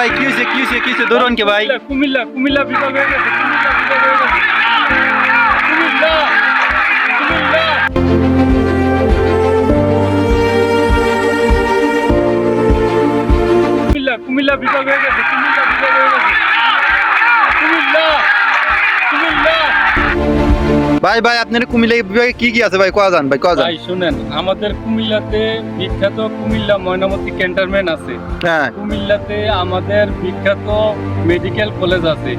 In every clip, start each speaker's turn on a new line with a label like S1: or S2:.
S1: ভাই কি হয়েছে কি হয়েছে ধরুন কে ভাই?
S2: কুমিল্লা কুমিল্লা বিভাগ হয়ে গেছে, কুমিল্লা বিভাগ হয়ে গেছে, কুমিল্লা কুমিল্লা কুমিল্লা কুমিল্লা বিভাগ হয়ে গেছে, কুমিল্লা বিভাগ হয়ে গেছে, কুমিল্লা কুমিল্লা।
S1: ভাই ভাই আপনার কুমিল্লা বিভাগে কি আছে ভাই কয়া যান ভাই কয়া যান?
S2: ভাই শুনেন, আমাদের কুমিল্লাতে বিখ্যাত কুমিল্লা ময়নামতি ক্যান্টনমেন্ট আছে।
S1: হ্যাঁ
S2: কুমিল্লাতে আমাদের বিখ্যাত মেডিকেল কলেজ আছে।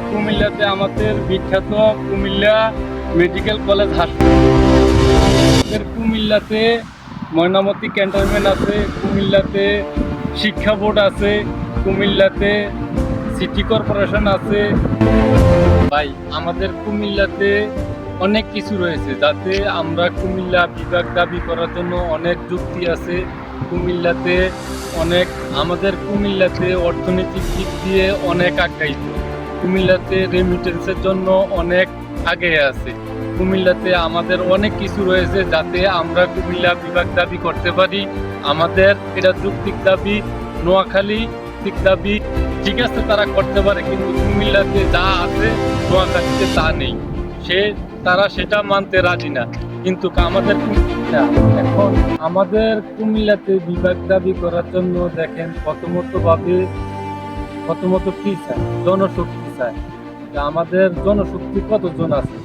S2: কুমিল্লাতে আমাদের বিখ্যাত কুমিল্লা মেডিকেল কলেজ হাসপাতাল। কুমিল্লাতে ময়নামতি ক্যান্টনমেন্ট আছে, কুমিল্লাতে শিক্ষা বোর্ড আছে, কুমিল্লাতে সিটি কর্পোরেশন আছে। ভাই আমাদের কুমিল্লাতে অনেক কিছু রয়েছে, যাতে আমরা কুমিল্লা বিভাগ দাবি করার জন্য অনেক যুক্তি আছে। কুমিল্লাতে আমাদের কুমিল্লাতে অর্থনৈতিক দিক দিয়ে অনেক আগাইছে। কুমিল্লাতে রেমিটেন্সের জন্য অনেক আগে আছে। কুমিল্লাতে আমাদের অনেক কিছু রয়েছে, যাতে আমরা কুমিল্লা বিভাগ দাবি করতে পারি। আমাদের এটা যৌক্তিক দাবি, নোয়াখালী ঠিক দাবি, ঠিক আছে তারা করতে পারে, কিন্তু কুমিল্লাতে যা আছে নোয়াখালীতে তা নেই। তারা সেটা মানতে রাজি না। কিন্তু আমাদের এখন আমাদের কুমিল্লাতে বিভাগ দাবি করার জন্য দেখেন প্রথমত কি চায়, জনশক্তি চায়। আমাদের জনশক্তি কতজন আছে?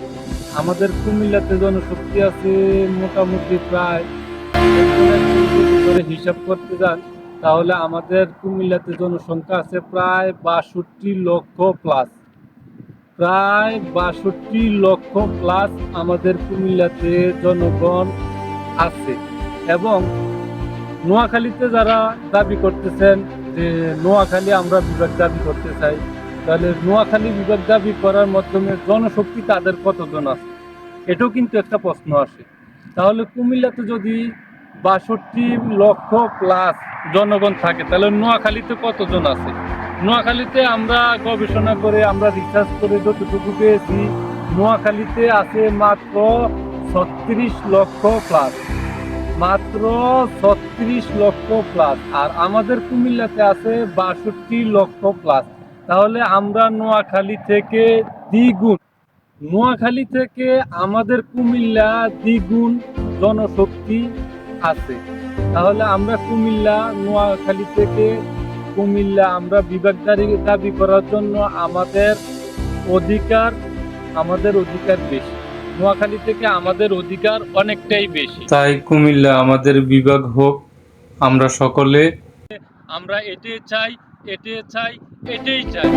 S2: আমাদের কুমিল্লাতে জনশক্তি আছে মোটামুটি প্রায়, হিসাব করতে যান তাহলে আমাদের কুমিল্লাতে জনসংখ্যা আছে প্রায় ৬২ লক্ষ প্লাস। প্রায় ৬২ লক্ষ প্লাস আমাদের কুমিল্লাতে জনগণ আছে। এবং নোয়াখালীতে যারা দাবি করতেছেন যে নোয়াখালী আমরা বিভাগ দাবি করতে চাই, তাহলে নোয়াখালী বিভাগ দাবি করার মাধ্যমে জনশক্তি তাদের কতজন আছে, এটাও কিন্তু একটা প্রশ্ন আসে। তাহলে কুমিল্লাতে যদি ৬২ লক্ষ প্লাস জনগণ থাকে, তাহলে নোয়াখালীতে কতজন আছে? নোয়াখালীতে আমরা গবেষণা করে আমরা রিসার্চ করে যতটুকু পেয়েছি, নোয়াখালীতে আছে মাত্র ৩৬ লক্ষ প্লাস, মাত্র ৩৬ লক্ষ প্লাস। আর আমাদের কুমিল্লাতে আছে ৬২ লক্ষ প্লাস। তাহলে আমরা নোয়াখালী থেকে দ্বিগুণ, নোয়াখালী থেকে আমাদের কুমিল্লা দ্বিগুণ জনশক্তি আছে। তাহলে আমরা কুমিল্লা নোয়াখালী থেকে কুমিল্লা আমরা বিভাগ দাবি করার জন্য আমাদের অধিকার বেশি, নোয়াখালী থেকে আমাদের অধিকার অনেকটাই বেশি। তাই কুমিল্লা আমাদের বিভাগ হোক। আমরা সকলে আমরা এটাই চাই, এটাই চাই।